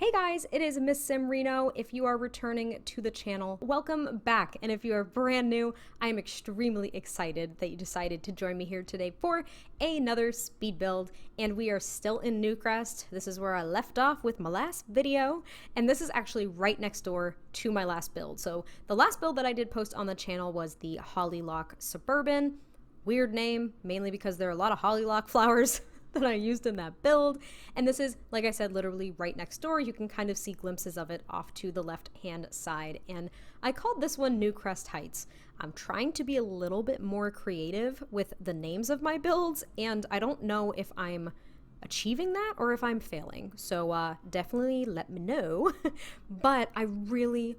Hey guys, it is MissSimReno. If you are returning to the channel, welcome back. And if you are brand new, I am extremely excited that you decided to join me here today for another speed build. And we are still in Newcrest. This is where I left off with my last video. And this is actually right next door to my last build. So the last build that I did post on the channel was the Hollylock Suburban. Weird name, mainly because there are a lot of hollylock flowers that I used in that build. And this is, like I said, literally right next door. You can kind of see glimpses of it off to the left-hand side. And I called this one Newcrest Heights. I'm trying to be a little bit more creative with the names of my builds, and I don't know if I'm achieving that or if I'm failing. So definitely let me know. But I really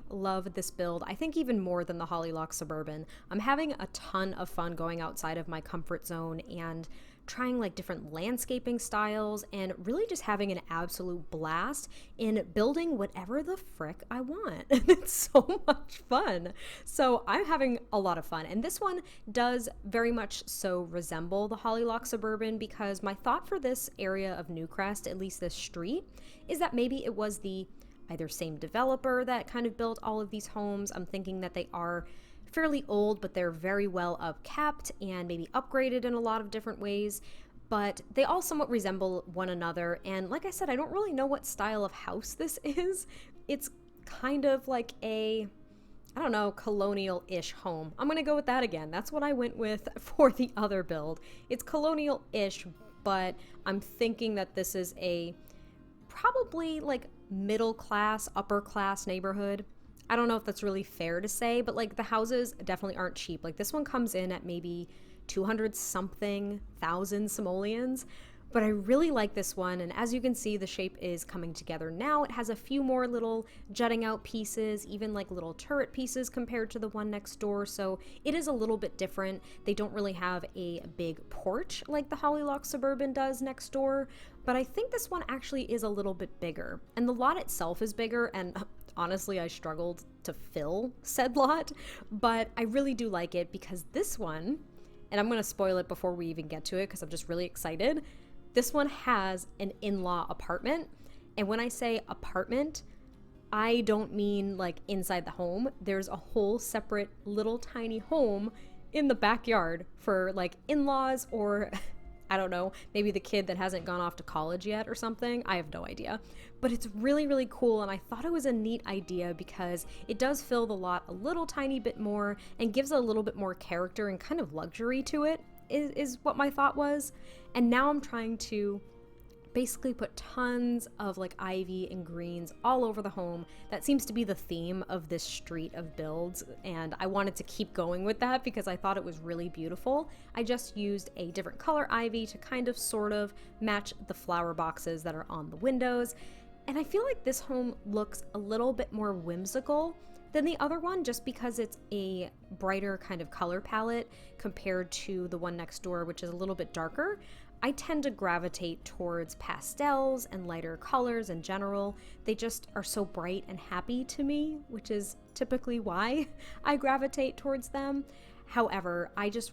love this build. I think even more than the Hollylock Suburban. I'm having a ton of fun going outside of my comfort zone and trying like different landscaping styles and really just having an absolute blast in building whatever the frick I want. It's so much fun. So I'm having a lot of fun. And this one does very much so resemble the Hollylock Suburban, because my thought for this area of Newcrest, at least this street, is that maybe it was the either same developer that kind of built all of these homes. I'm thinking that they are fairly old, but they're very well upkept and maybe upgraded in a lot of different ways, but they all somewhat resemble one another. And like I said, I don't really know what style of house this is. It's kind of like a, I don't know, colonial-ish home. I'm gonna go with that again. That's what I went with for the other build. It's colonial-ish, but I'm thinking that this is a probably like middle-class, upper-class neighborhood. I don't know if that's really fair to say, but like the houses definitely aren't cheap. Like this one comes in at maybe 200 something thousand simoleons, but I really like this one. And as you can see, the shape is coming together now. It has a few more little jutting out pieces, even like little turret pieces compared to the one next door. So it is a little bit different. They don't really have a big porch like the Hollylock Suburban does next door, but I think this one actually is a little bit bigger. And the lot itself is bigger, and honestly, I struggled to fill said lot, but I really do like it because this one, and I'm going to spoil it before we even get to it because I'm just really excited, this one has an in-law apartment. And when I say apartment, I don't mean like inside the home. There's a whole separate little tiny home in the backyard for like in-laws, or I don't know, maybe the kid that hasn't gone off to college yet or something. I have no idea. But it's really cool, and I thought it was a neat idea because it does fill the lot a little tiny bit more and gives a little bit more character and kind of luxury to it, is what my thought was. And now I'm trying to basically put tons of like ivy and greens all over the home. That seems to be the theme of this street of builds, and I wanted to keep going with that because I thought it was really beautiful. I just used a different color ivy to kind of sort of match the flower boxes that are on the windows, and I feel like this home looks a little bit more whimsical than the other one, just because it's a brighter kind of color palette compared to the one next door, which is a little bit darker. I tend to gravitate towards pastels and lighter colors in general. They just are so bright and happy to me, which is typically why I gravitate towards them. However, I just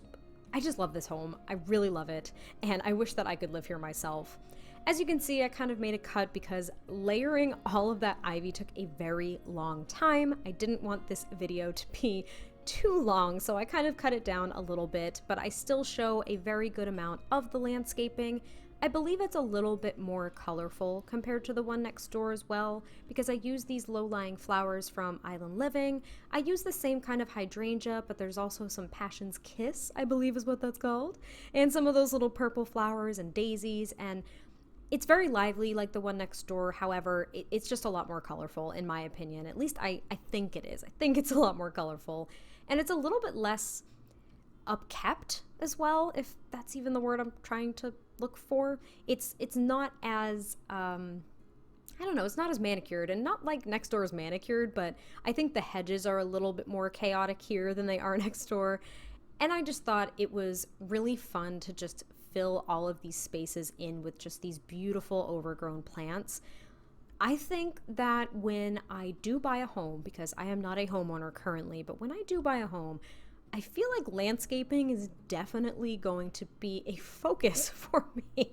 love this home. I really love it, and I wish that I could live here myself. As you can see, I kind of made a cut because layering all of that ivy took a very long time. I didn't want this video to be too long, so I kind of cut it down a little bit, but I still show a very good amount of the landscaping. I believe it's a little bit more colorful compared to the one next door as well, because I use these low-lying flowers from Island Living. I use the same kind of hydrangea, but there's also some Passion's Kiss, I believe is what that's called, and some of those little purple flowers and daisies, and it's very lively like the one next door. However, it's just a lot more colorful in my opinion. At least I think it is. I think it's a lot more colorful. And it's a little bit less upkept as well, if that's even the word I'm trying to look for. It's not as, I don't know, it's not as manicured, and not like next door is manicured, but I think the hedges are a little bit more chaotic here than they are next door. And I just thought it was really fun to just fill all of these spaces in with just these beautiful overgrown plants. I think that when I do buy a home, because I am not a homeowner currently, but when I do buy a home, I feel like landscaping is definitely going to be a focus for me.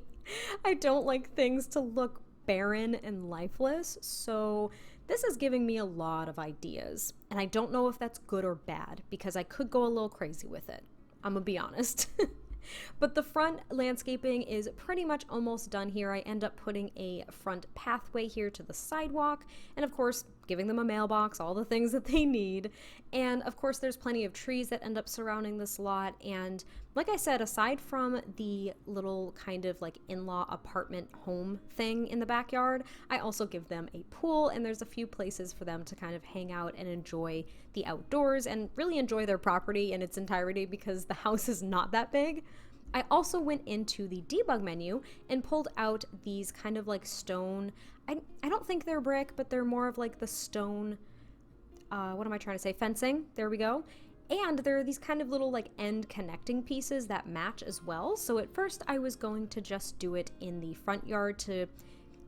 I don't like things to look barren and lifeless. So this is giving me a lot of ideas. And I don't know if that's good or bad because I could go a little crazy with it. I'm gonna be honest. But the front landscaping is pretty much almost done here. I end up putting a front pathway here to the sidewalk, and of course, giving them a mailbox, all the things that they need. And of course, there's plenty of trees that end up surrounding this lot. And like I said, aside from the little kind of like in-law apartment home thing in the backyard, I also give them a pool, and there's a few places for them to kind of hang out and enjoy the outdoors and really enjoy their property in its entirety because the house is not that big. I also went into the debug menu and pulled out these kind of like stone, I don't think they're brick, but they're more of like the stone, what am I trying to say? Fencing, there we go. And there are these kind of little like end connecting pieces that match as well. So at first I was going to just do it in the front yard to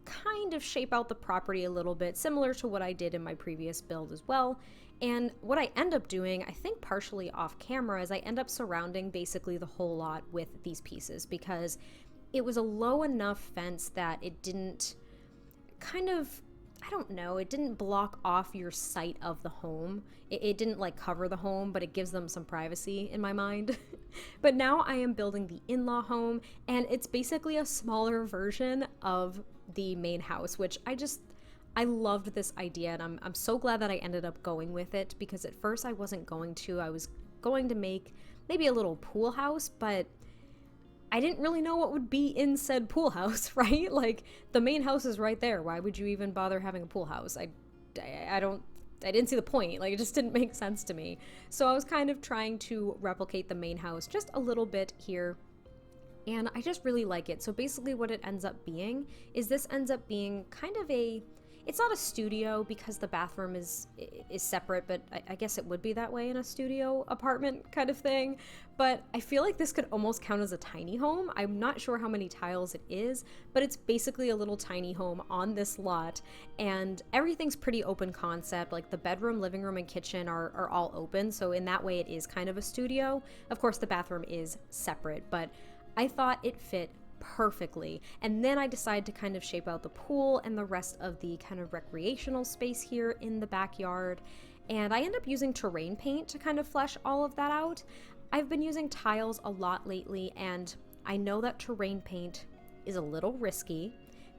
kind of shape out the property a little bit, similar to what I did in my previous build as well. And what I end up doing, I think partially off camera, is I end up surrounding basically the whole lot with these pieces because it was a low enough fence that it didn't kind of, I don't know, it didn't block off your sight of the home. It didn't like cover the home, but it gives them some privacy in my mind. But now I am building the in-law home, and it's basically a smaller version of the main house, which I loved this idea, and I'm so glad that I ended up going with it because at first I wasn't going to. I was going to make maybe a little pool house, but I didn't really know what would be in said pool house, right? Like the main house is right there. Why would you even bother having a pool house? I didn't see the point. Like it just didn't make sense to me. So I was kind of trying to replicate the main house just a little bit here. And I just really like it. So basically what it ends up being is this ends up being kind of it's not a studio because the bathroom is separate, but I guess it would be that way in a studio apartment kind of thing. But I feel like this could almost count as a tiny home. I'm not sure how many tiles it is, but it's basically a little tiny home on this lot, and everything's pretty open concept. Like the bedroom, living room, and kitchen are all open, so in that way it is kind of a studio. Of course, the bathroom is separate, but I thought it fit perfectly. And then I decided to kind of shape out the pool and the rest of the kind of recreational space here in the backyard. And I end up using terrain paint to kind of flesh all of that out. I've been using tiles a lot lately, and I know that terrain paint is a little risky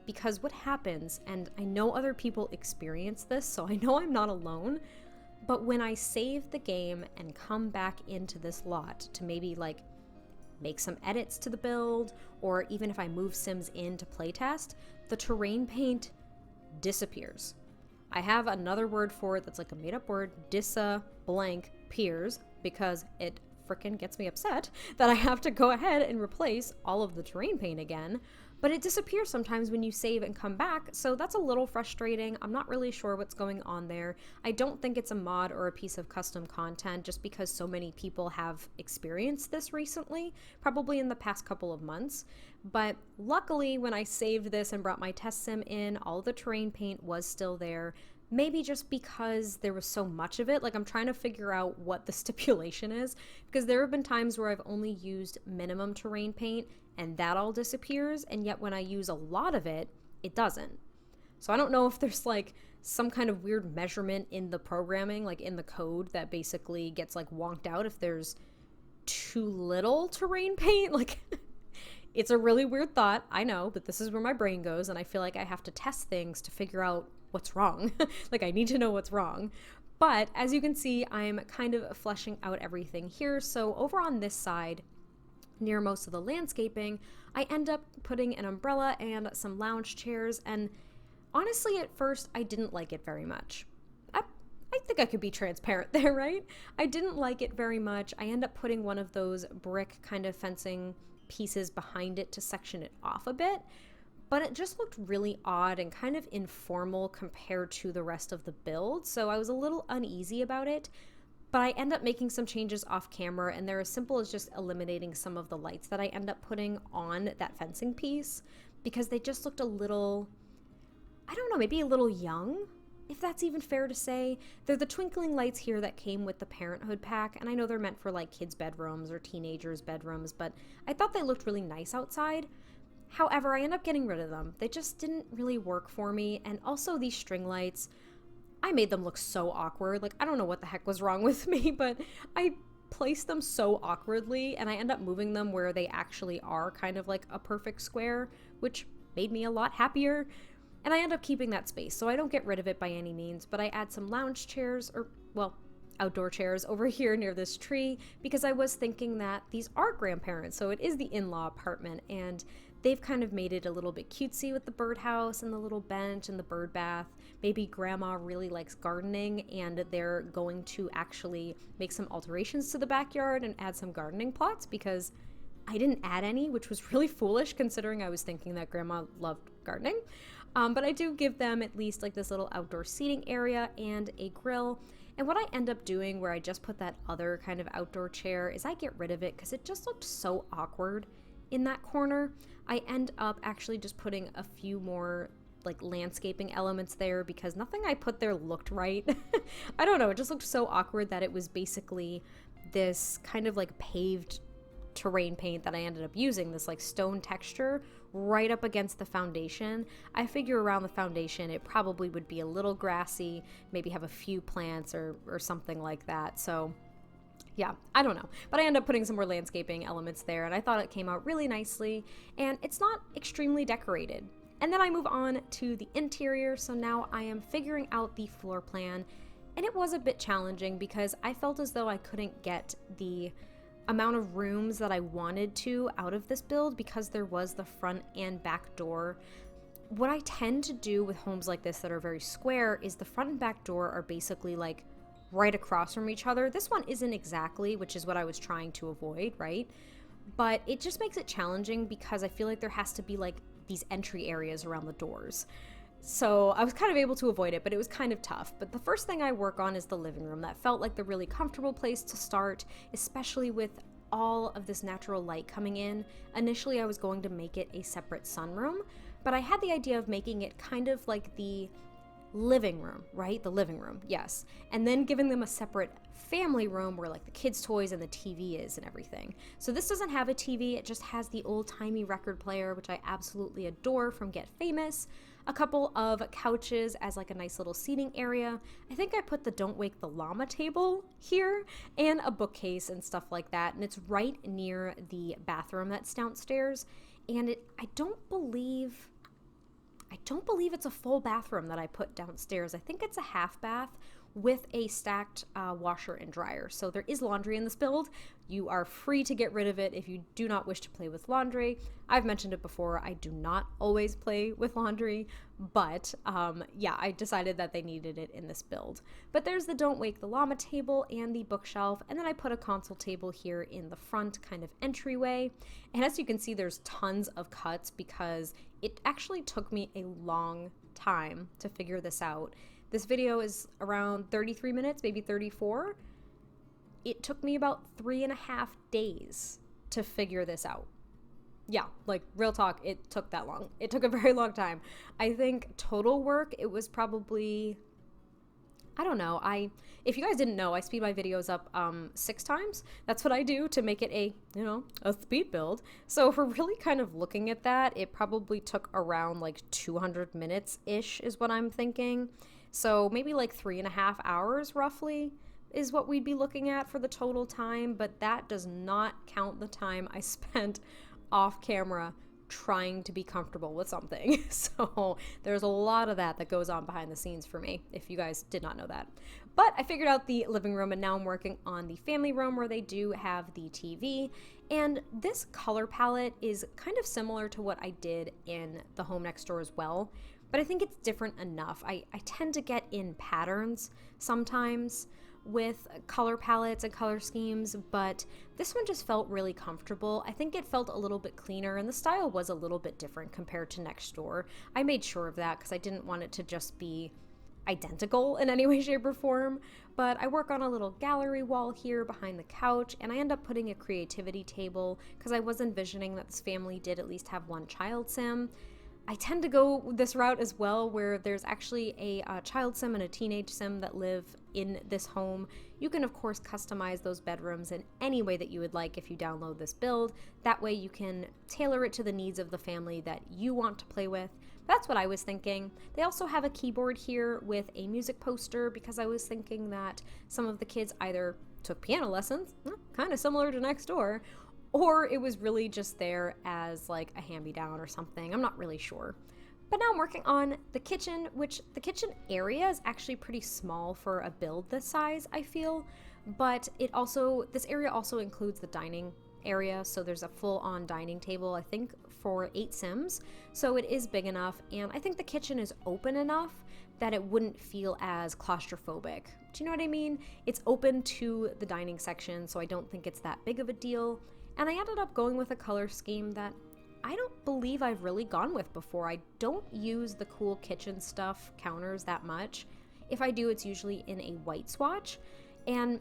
because what happens, and I know other people experience this, so I know I'm not alone, but when I save the game and come back into this lot to maybe like make some edits to the build, or even if I move Sims in to playtest, the terrain paint disappears. I have another word for it that's like a made-up word, blank peers, because it frickin' gets me upset that I have to go ahead and replace all of the terrain paint again. But it disappears sometimes when you save and come back, so that's a little frustrating. I'm not really sure what's going on there. I don't think it's a mod or a piece of custom content just because so many people have experienced this recently, probably in the past couple of months. But luckily, when I saved this and brought my test sim in, all the terrain paint was still there. Maybe just because there was so much of it. Like I'm trying to figure out what the stipulation is, because there have been times where I've only used minimum terrain paint and that all disappears, and yet when I use a lot of it, it doesn't. So I don't know if there's like some kind of weird measurement in the programming, like in the code, that basically gets like wonked out if there's too little terrain paint. Like it's a really weird thought, I know, but this is where my brain goes, and I feel like I have to test things to figure out what's wrong. Like I need to know what's wrong. But as you can see, I'm kind of fleshing out everything here. So over on this side, near most of the landscaping, I end up putting an umbrella and some lounge chairs, and honestly at first I didn't like it very much. I think I could be transparent there, right? I didn't like it very much. I end up putting one of those brick kind of fencing pieces behind it to section it off a bit, but it just looked really odd and kind of informal compared to the rest of the build, so I was a little uneasy about it. But I end up making some changes off camera, and they're as simple as just eliminating some of the lights that I end up putting on that fencing piece because they just looked a little, I don't know, maybe a little young, if that's even fair to say. They're the twinkling lights here that came with the Parenthood pack, and I know they're meant for like kids' bedrooms or teenagers' bedrooms, but I thought they looked really nice outside. However, I end up getting rid of them. They just didn't really work for me. And also these string lights, I made them look so awkward. Like, I don't know what the heck was wrong with me, but I placed them so awkwardly, and I end up moving them where they actually are kind of like a perfect square, which made me a lot happier. And I end up keeping that space, so I don't get rid of it by any means, but I add some lounge chairs, or, well, outdoor chairs over here near this tree, because I was thinking that these are grandparents, so it is the in-law apartment, and they've kind of made it a little bit cutesy with the birdhouse and the little bench and the bird bath. Maybe grandma really likes gardening, and they're going to actually make some alterations to the backyard and add some gardening plots, because I didn't add any, which was really foolish considering I was thinking that grandma loved gardening. But I do give them at least like this little outdoor seating area and a grill. And what I end up doing where I just put that other kind of outdoor chair is I get rid of it because it just looked so awkward in that corner. I end up actually just putting a few more like landscaping elements there because nothing I put there looked right. I don't know, it just looked so awkward that it was basically this kind of like paved terrain paint that I ended up using, this like stone texture right up against the foundation. I figure around the foundation it probably would be a little grassy, maybe have a few plants or something like that. So yeah, I don't know. But I end up putting some more landscaping elements there, and I thought it came out really nicely, and it's not extremely decorated. And then I move on to the interior, so now I am figuring out the floor plan, and it was a bit challenging because I felt as though I couldn't get the amount of rooms that I wanted to out of this build because there was the front and back door. What I tend to do with homes like this that are very square is the front and back door are basically like right across from each other. This one isn't exactly, which is what I was trying to avoid, right? But it just makes it challenging because I feel like there has to be like these entry areas around the doors. So I was kind of able to avoid it, but it was kind of tough. But the first thing I work on is the living room. That felt like the really comfortable place to start, especially with all of this natural light coming in. Initially, I was going to make it a separate sunroom, but I had the idea of making it kind of like the living room, right? The living room, yes. And then giving them a separate family room where like the kids' toys and the TV is and everything. So this doesn't have a TV, it just has the old-timey record player, which I absolutely adore from Get Famous. A couple of couches as like a nice little seating area. I think I put the Don't Wake the Llama table here and a bookcase and stuff like that. And it's right near the bathroom that's downstairs. And I don't believe it's a full bathroom that I put downstairs. I think it's a half bath with a stacked washer and dryer. So there is laundry in this build. You are free to get rid of it if you do not wish to play with laundry. I've mentioned it before, I do not always play with laundry, but yeah, I decided that they needed it in this build. But there's the Don't Wake the Llama table and the bookshelf, and then I put a console table here in the front kind of entryway. And as you can see, there's tons of cuts because it actually took me a long time to figure this out. This video is around 33 minutes, maybe 34. It took me about 3.5 days to figure this out. Yeah, like real talk, it took that long. It took a very long time. I think total work, it was probably, I don't know. If you guys didn't know, I speed my videos up 6 times. That's what I do to make it a speed build. So if we're really kind of looking at that, it probably took around like 200 minutes-ish is what I'm thinking. So maybe like 3.5 hours roughly is what we'd be looking at for the total time, but that does not count the time I spent off camera trying to be comfortable with something. So there's a lot of that goes on behind the scenes for me, if you guys did not know that. But I figured out the living room, and now I'm working on the family room where they do have the TV. And this color palette is kind of similar to what I did in the home next door as well, but I think it's different enough. I tend to get in patterns sometimes with color palettes and color schemes, but this one just felt really comfortable. I think it felt a little bit cleaner, and the style was a little bit different compared to next door. I made sure of that because I didn't want it to just be identical in any way, shape, or form. But I work on a little gallery wall here behind the couch, and I end up putting a creativity table because I was envisioning that this family did at least have one child sim. I tend to go this route as well, where there's actually a child sim and a teenage sim that live in this home. You can, of course, customize those bedrooms in any way that you would like if you download this build. That way you can tailor it to the needs of the family that you want to play with. That's what I was thinking. They also have a keyboard here with a music poster, because I was thinking that some of the kids either took piano lessons, kind of similar to next door, or it was really just there as like a hand-me-down or something. I'm not really sure. But now I'm working on the kitchen, which the kitchen area is actually pretty small for a build this size, I feel. But this area also includes the dining area, so there's a full-on dining table, I think, for 8 Sims. So it is big enough, and I think the kitchen is open enough that it wouldn't feel as claustrophobic. Do you know what I mean? It's open to the dining section, so I don't think it's that big of a deal. And I ended up going with a color scheme that I don't believe I've really gone with before. I don't use the cool kitchen stuff counters that much. If I do, it's usually in a white swatch. And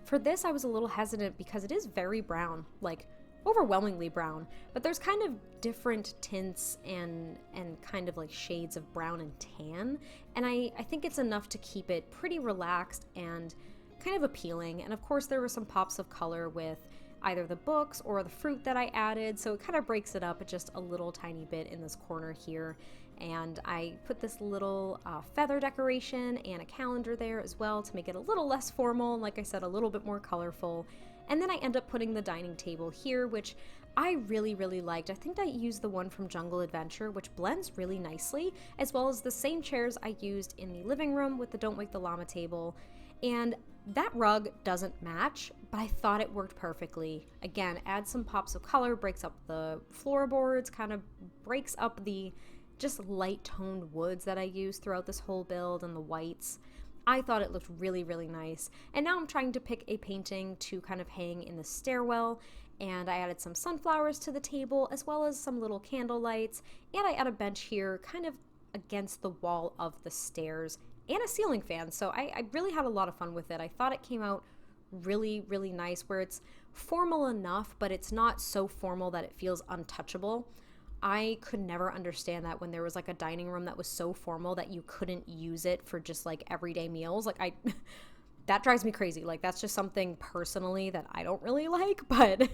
for this, I was a little hesitant because it is very brown, like overwhelmingly brown, but there's kind of different tints and kind of like shades of brown and tan. And I think it's enough to keep it pretty relaxed and kind of appealing. And of course, there were some pops of color with either the books or the fruit that I added, so it kind of breaks it up just a little tiny bit in this corner here. And I put this little feather decoration and a calendar there as well to make it a little less formal, and like I said, a little bit more colorful. And then I end up putting the dining table here, which I really, really liked. I think I used the one from Jungle Adventure, which blends really nicely, as well as the same chairs I used in the living room with the Don't Wake the Llama table. And that rug doesn't match, but I thought it worked perfectly. Again, adds some pops of color, breaks up the floorboards, kind of breaks up the just light toned woods that I used throughout this whole build and the whites. I thought it looked really, really nice. And now I'm trying to pick a painting to kind of hang in the stairwell, and I added some sunflowers to the table as well as some little candle lights, and I added a bench here kind of against the wall of the stairs and a ceiling fan. So I really had a lot of fun with it. I thought it came out really, really nice, where it's formal enough, but it's not so formal that it feels untouchable. I could never understand that when there was like a dining room that was so formal that you couldn't use it for just like everyday meals. Like that drives me crazy. Like that's just something personally that I don't really like, but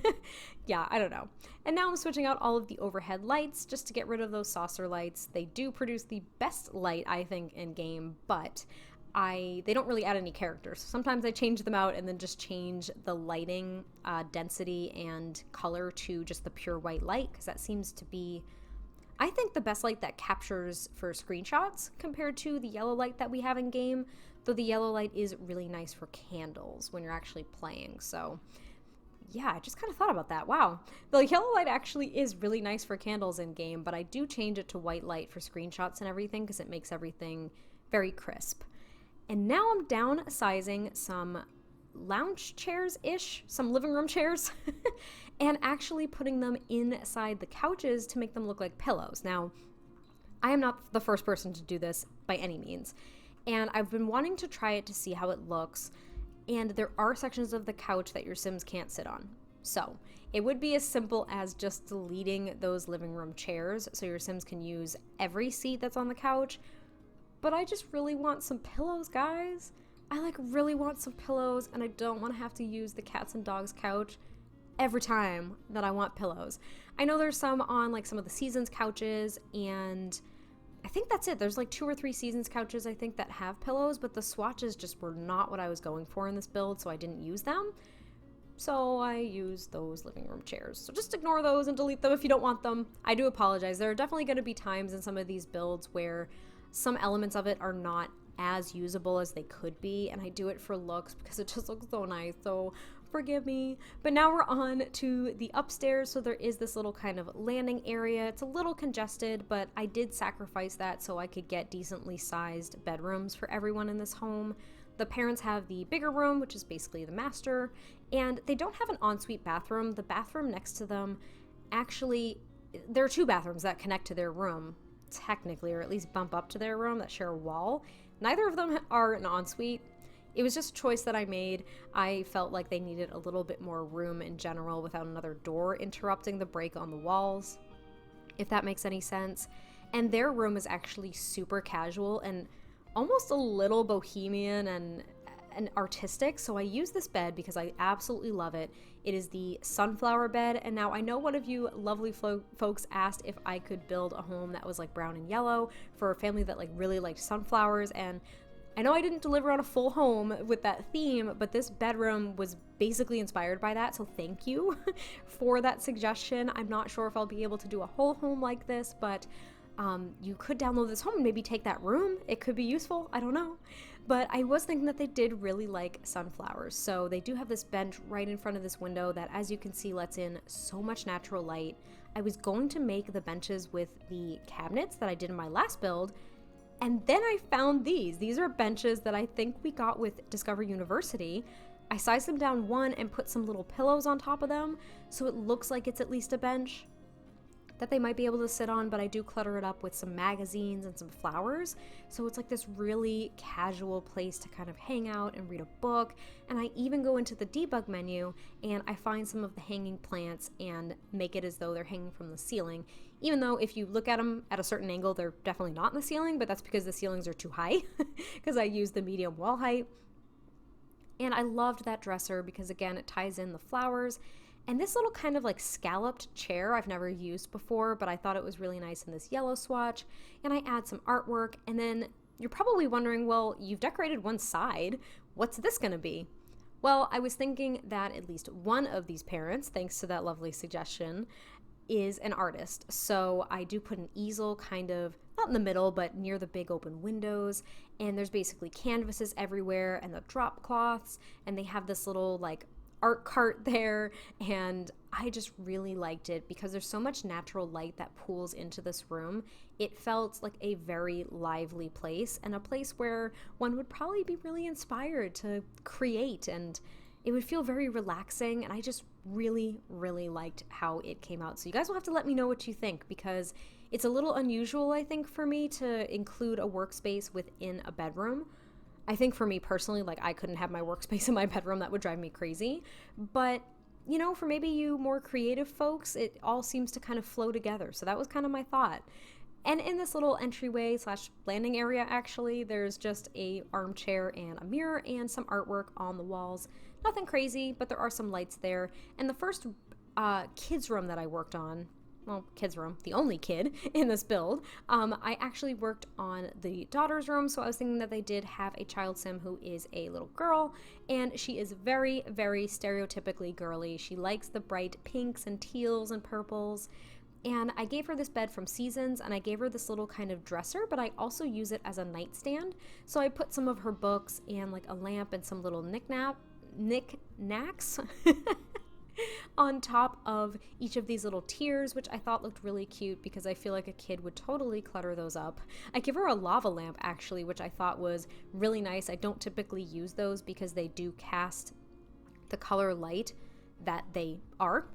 yeah, I don't know. And now I'm switching out all of the overhead lights just to get rid of those saucer lights. They do produce the best light, I think, in game, but they don't really add any characters. Sometimes I change them out and then just change the lighting density and color to just the pure white light, because that seems to be, I think, the best light that captures for screenshots compared to the yellow light that we have in game, though the yellow light is really nice for candles when you're actually playing. So yeah, I just kind of thought about that. Wow, the yellow light actually is really nice for candles in game, but I do change it to white light for screenshots and everything because it makes everything very crisp. And now I'm downsizing some lounge chairs-ish, some living room chairs, and actually putting them inside the couches to make them look like pillows. Now, I am not the first person to do this by any means, and I've been wanting to try it to see how it looks, and there are sections of the couch that your Sims can't sit on. So it would be as simple as just deleting those living room chairs so your Sims can use every seat that's on the couch. But I just really want some pillows, guys. I really want some pillows, and I don't want to have to use the cats and dogs couch every time that I want pillows. I know there's some on like some of the Seasons couches, and I think that's it. There's like 2 or 3 Seasons couches I think that have pillows, but the swatches just were not what I was going for in this build, so I didn't use them. So I used those living room chairs. So just ignore those and delete them if you don't want them. I do apologize. There are definitely going to be times in some of these builds where some elements of it are not as usable as they could be, and I do it for looks because it just looks so nice, so forgive me. But now we're on to the upstairs, so there is this little kind of landing area. It's a little congested, but I did sacrifice that so I could get decently sized bedrooms for everyone in this home. The parents have the bigger room, which is basically the master, and they don't have an ensuite bathroom. The bathroom next to them, actually, there are 2 bathrooms that connect to their room, technically, or at least bump up to their room that share a wall. Neither of them are an ensuite. It was just a choice that I made. I felt like they needed a little bit more room in general without another door interrupting the break on the walls. if that makes any sense. And their room is actually super casual and almost a little bohemian and artistic. So I use this bed because I absolutely love it. It is the sunflower bed. And now I know one of you lovely folks asked if I could build a home that was like brown and yellow for a family that like really liked sunflowers. And I know I didn't deliver on a full home with that theme, but this bedroom was basically inspired by that. So thank you for that suggestion. I'm not sure if I'll be able to do a whole home like this, but you could download this home and maybe take that room. It could be useful. I don't know. But I was thinking that they did really like sunflowers. So they do have this bench right in front of this window that, as you can see, lets in so much natural light. I was going to make the benches with the cabinets that I did in my last build. And then I found these. These are benches that I think we got with Discover University. I sized them down one and put some little pillows on top of them, so it looks like it's at least a bench that they might be able to sit on, but I do clutter it up with some magazines and some flowers. So it's like this really casual place to kind of hang out and read a book. And I even go into the debug menu and I find some of the hanging plants and make it as though they're hanging from the ceiling. Even though if you look at them at a certain angle, they're definitely not in the ceiling, but that's because the ceilings are too high because I use the medium wall height. And I loved that dresser because, again, it ties in the flowers. And this little kind of like scalloped chair I've never used before, but I thought it was really nice in this yellow swatch. And I add some artwork. And then you're probably wondering, well, you've decorated one side. What's this going to be? Well, I was thinking that at least one of these parents, thanks to that lovely suggestion, is an artist. So I do put an easel kind of not in the middle, but near the big open windows. And there's basically canvases everywhere and the drop cloths. And they have this little like art cart there, and I just really liked it because there's so much natural light that pools into this room. It felt like a very lively place and a place where one would probably be really inspired to create, and it would feel very relaxing, and I just really, really liked how it came out. So you guys will have to let me know what you think because it's a little unusual, I think, for me to include a workspace within a bedroom. I think for me personally, like I couldn't have my workspace in my bedroom. That would drive me crazy. But, you know, for maybe you more creative folks, it all seems to kind of flow together. So that was kind of my thought. And in this little entryway / landing area, actually, there's just a armchair and a mirror and some artwork on the walls. Nothing crazy, but there are some lights there. And the first kids room that I worked on, well, kids room, the only kid in this build, I actually worked on the daughter's room. So I was thinking that they did have a child sim who is a little girl, and she is very, very stereotypically girly. She likes the bright pinks and teals and purples. And I gave her this bed from Seasons, and I gave her this little kind of dresser, but I also use it as a nightstand. So I put some of her books and like a lamp and some little knickknacks on top of each of these little tiers, which I thought looked really cute because I feel like a kid would totally clutter those up. I give her a lava lamp actually, which I thought was really nice. I don't typically use those because they do cast the color light that they are.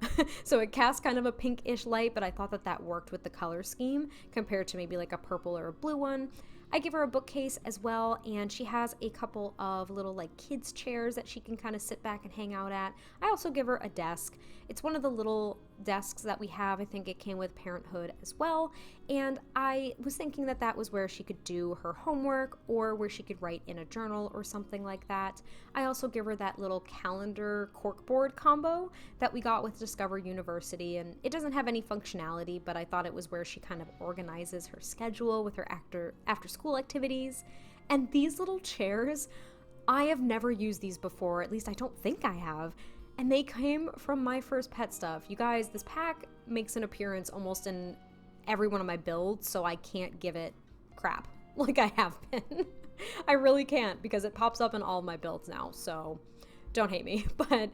So it casts kind of a pinkish light, but I thought that that worked with the color scheme compared to maybe like a purple or a blue one. I give her a bookcase as well, and she has a couple of little like kids chairs that she can kind of sit back and hang out at. I also give her a desk. It's one of the little desks that we have. I think it came with Parenthood as well, and I was thinking that that was where she could do her homework or where she could write in a journal or something like that. I also give her that little calendar corkboard combo that we got with Discover University, and it doesn't have any functionality, but I thought it was where she kind of organizes her schedule with her after school activities. And these little chairs, I have never used these before, at least I don't think I have, and they came from my first pet stuff. You guys, this pack makes an appearance almost in every one of my builds, so I can't give it crap like I have been. I really can't because it pops up in all of my builds now, so don't hate me. But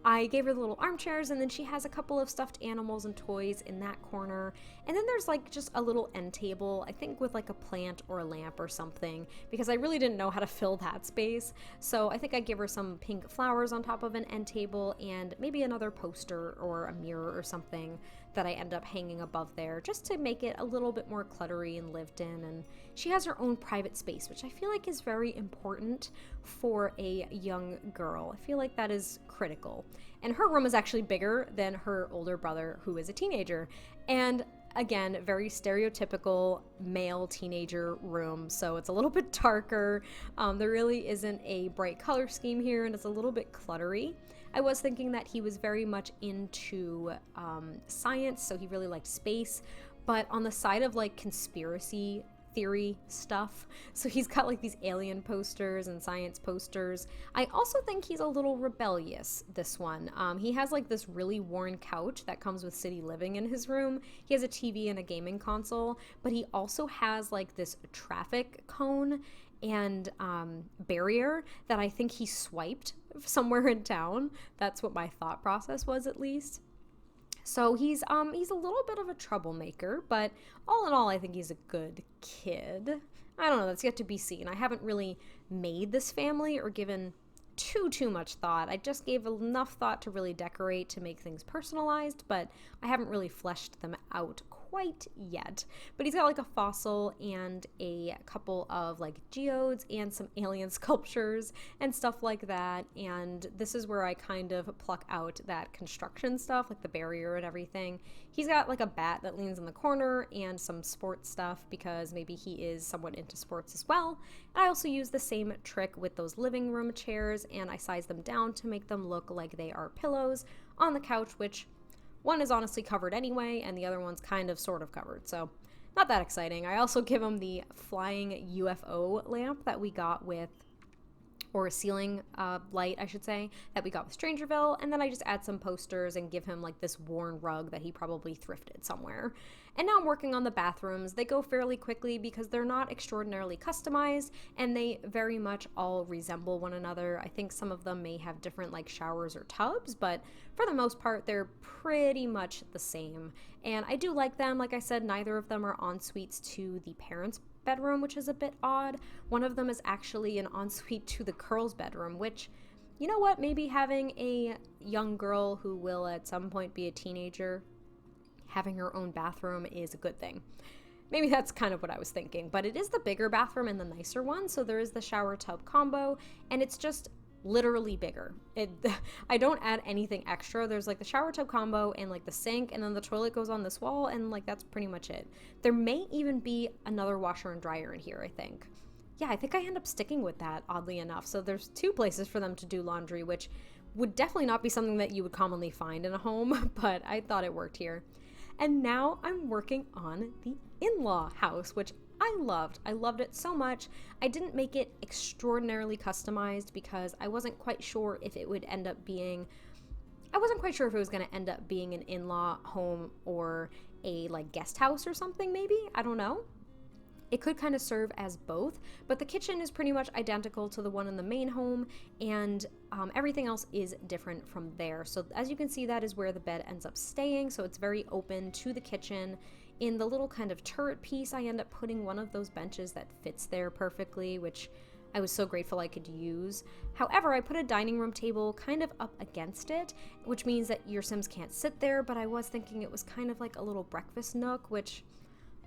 I gave her the little armchairs, and then she has a couple of stuffed animals and toys in that corner. And then there's like just a little end table, I think with like a plant or a lamp or something, because I really didn't know how to fill that space. So I think I give her some pink flowers on top of an end table and maybe another poster or a mirror or something that I end up hanging above there just to make it a little bit more cluttery and lived in. And she has her own private space, which I feel like is very important for a young girl. I feel like that is critical. And her room is actually bigger than her older brother, who is a teenager. And Again, very stereotypical male teenager room, so it's a little bit darker. There really isn't a bright color scheme here, and it's a little bit cluttery. I was thinking that he was very much into science, so he really liked space, but on the side of like conspiracy theory stuff. So he's got like these alien posters and science posters. I also think he's a little rebellious, this one. He has like this really worn couch that comes with city living in his room. He has a TV and a gaming console, but he also has like this traffic cone and barrier that I think he swiped somewhere in town. That's what my thought process was, at least. So he's a little bit of a troublemaker, but all in all, I think he's a good kid. I don't know, that's yet to be seen. I haven't really made this family or given too much thought. I just gave enough thought to really decorate, to make things personalized, but I haven't really fleshed them out quite yet. But he's got like a fossil and a couple of like geodes and some alien sculptures and stuff like that. And this is where I kind of pluck out that construction stuff, like the barrier and everything. He's got like a bat that leans in the corner and some sports stuff because maybe he is somewhat into sports as well. And I also use the same trick with those living room chairs, and I size them down to make them look like they are pillows on the couch, which one is honestly covered anyway, and the other one's kind of sort of covered, so not that exciting. I also give him the flying UFO lamp that we got with, or a ceiling light, I should say, that we got with Strangerville, and then I just add some posters and give him like this worn rug that he probably thrifted somewhere. And now I'm working on the bathrooms. They go fairly quickly because they're not extraordinarily customized, and they very much all resemble one another. I think some of them may have different like showers or tubs, but for the most part, they're pretty much the same. And I do like them. Like I said, neither of them are en-suites to the parents' bedroom, which is a bit odd. One of them is actually an ensuite to the girls' bedroom, which, you know what, maybe having a young girl who will at some point be a teenager having her own bathroom is a good thing. Maybe that's kind of what I was thinking, but it is the bigger bathroom and the nicer one, so there is the shower tub combo, and it's just literally bigger. I don't add anything extra. There's like the shower tub combo and like the sink, and then the toilet goes on this wall, and like that's pretty much it. There may even be another washer and dryer in here, I think. Yeah, I think I end up sticking with that, oddly enough. So there's two places for them to do laundry, which would definitely not be something that you would commonly find in a home, but I thought it worked here. And now I'm working on the in-law house, which I loved. I loved it so much. I didn't make it extraordinarily customized because I wasn't quite sure if it would end up being, I wasn't quite sure if it was going to end up being an in-law home or a like guest house or something maybe. I don't know. It could kind of serve as both, but the kitchen is pretty much identical to the one in the main home, and everything else is different from there. So as you can see, that is where the bed ends up staying, so it's very open to the kitchen. In the little kind of turret piece, I end up putting one of those benches that fits there perfectly, which I was so grateful I could use. However, I put a dining room table kind of up against it, which means that your Sims can't sit there, but I was thinking it was kind of like a little breakfast nook, which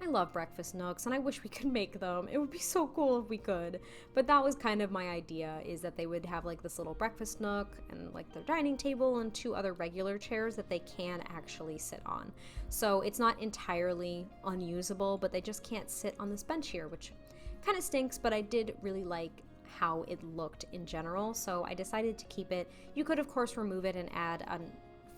I love breakfast nooks, and I wish we could make them. It would be so cool if we could. But that was kind of my idea, is that they would have like this little breakfast nook and like their dining table and two other regular chairs that they can actually sit on. So it's not entirely unusable, but they just can't sit on this bench here, which kind of stinks, but I did really like how it looked in general, so I decided to keep it. You could of course remove it and add a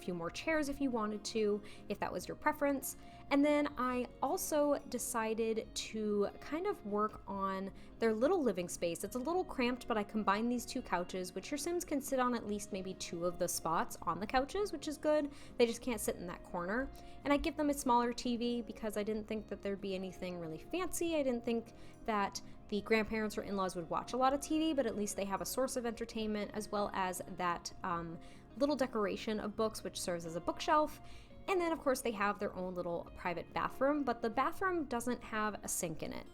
few more chairs if you wanted to, if that was your preference. And then I also decided to kind of work on their little living space. It's a little cramped, but I combined these two couches, which your Sims can sit on at least maybe two of the spots on the couches, which is good. They just can't sit in that corner. And I give them a smaller TV because I didn't think that there'd be anything really fancy. I didn't think that the grandparents or in-laws would watch a lot of TV, but at least they have a source of entertainment, as well as that little decoration of books, which serves as a bookshelf. And then of course they have their own little private bathroom, but the bathroom doesn't have a sink in it.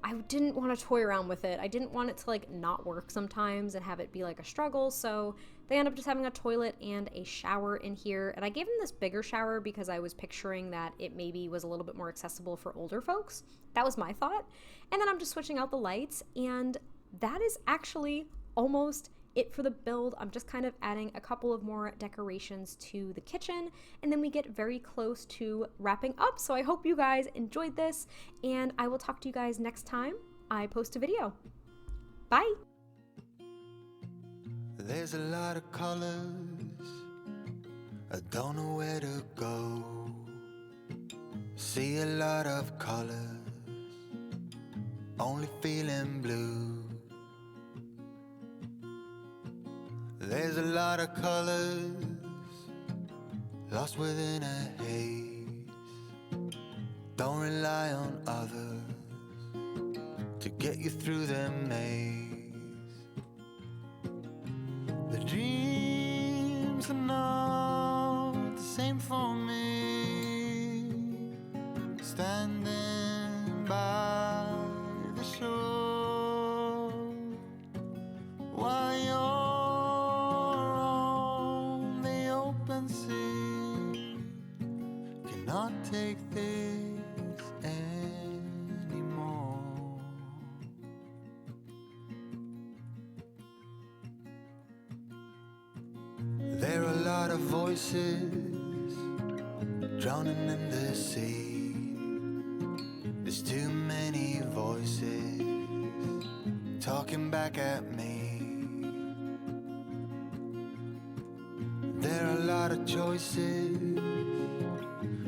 I didn't want to toy around with it. I didn't want it to like not work sometimes and have it be like a struggle, so they end up just having a toilet and a shower in here. And I gave them this bigger shower because I was picturing that it maybe was a little bit more accessible for older folks. That was my thought. And then I'm just switching out the lights, and that is actually almost it for the build. I'm just kind of adding a couple of more decorations to the kitchen, and then we get very close to wrapping up. So I hope you guys enjoyed this, and I will talk to you guys next time I post a video. Bye! There's a lot of colors, I don't know where to go. See a lot of colors, only feeling blue. There's a lot of colors, lost within a haze. Don't rely on others to get you through the maze. The dreams are not the same for me. Standing by the shore while you're on the open sea, cannot take this anymore. There are a lot of voices drowning in the sea. There's too many voices talking back at me. There are a lot of choices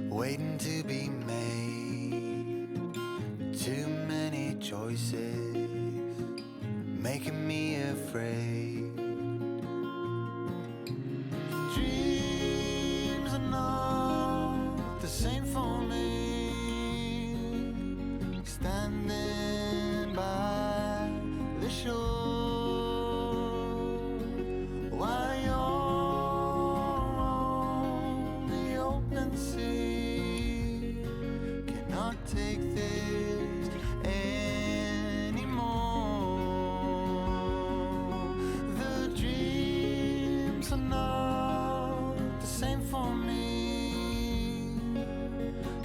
waiting to be made. Too many choices making me afraid. Dreams are not the same for me. Standing by the shore while you're on the open sea, cannot take this anymore. The dreams are not the same for me.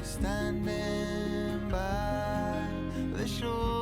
Standing by the shore.